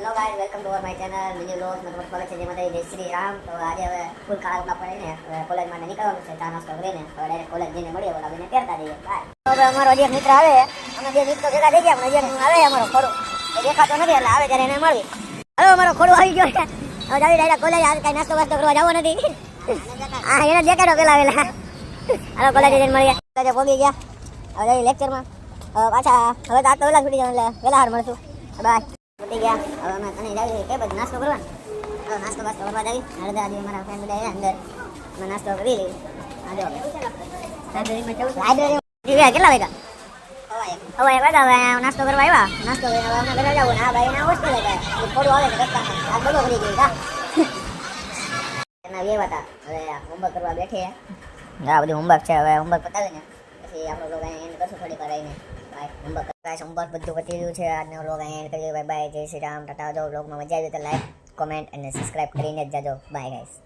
Hello guys, welcome to my channel mini vlogs. મેં તમારું સ્વાગત છે. જેમાં જય શ્રી રામ. તો આજે હવે ફૂલ કાળા કપડા પહેરીને કોલેજ માટે નીકળવાનું છે. ચા નાસ્તો કરીને હવે ડાયરેક્ટ કોલેજ જઈને મળીએ. બોલા બેને પહેરતા જઈએ. બાય. તો હવે અમારો જે મિત્ર આવે, અમે બે મિત્રો ભેગા થઈ ગયા. પણ હજી આવે અમારો ખોડો એ દેખાતો નથી, એટલે આવે ત્યારે એને મળવી. હવે અમારો ખોડો આવી ગયો છે. હવે જાવી ડાયરેક્ટ કોલેજ. આજે કઈ નાસ્તો વાસ્તો કરવા જવો નથી. હા, એને દેખાડો પેલા વેલા. હાલો કોલેજ જઈને મળીએ. કોલેજે પહોંચી ગયા. હવે જઈએ લેક્ચરમાં. પાછા હવે તો વેલા છૂટી જવાનું, એટલે વેલા હાર મળશું. બાય. છૂટી ગયા. હવે અમે તને જાવી કે બધું નાસ્તો કરવાનો. હવે નાસ્તો વાસ્તો કરવા જાવી. અડધા આજે અમારા ફ્રેન્ડ બધા અંદર અમે નાસ્તો કરી લઈએ. લાઇબ્રેરીમાં કેટલા વાગ્યા? હવે વાગ્યા. હવે નાસ્તો કરવા આવ્યા. નાસ્તો કરીને હવે અમને ઘરે જવું ને આ ભાઈ ના હોસ્ટેલ થોડું આવે ને રસ્તામાં આ બધો કરી ગઈ કા એના વ્યવ હતા. હવે હોમવર્ક કરવા બેઠે. આ બધું હોમવર્ક છે. હવે હોમવર્ક પતાવીને પછી આપણો લોગ એન્ડ કરશું થોડી વાર રહીને. બાય. હોમવર્ક બધું પતી ગયું છે. આજનો લોગ એન્ડ કરીએ. Bye bye. જય શ્રી રામ. ટાટા. જો વ્લોગમાં મજા આવી તો લાઈક, કોમેન્ટ અને સબસ્ક્રાઇબ કરીને જ જાજો. Bye guys.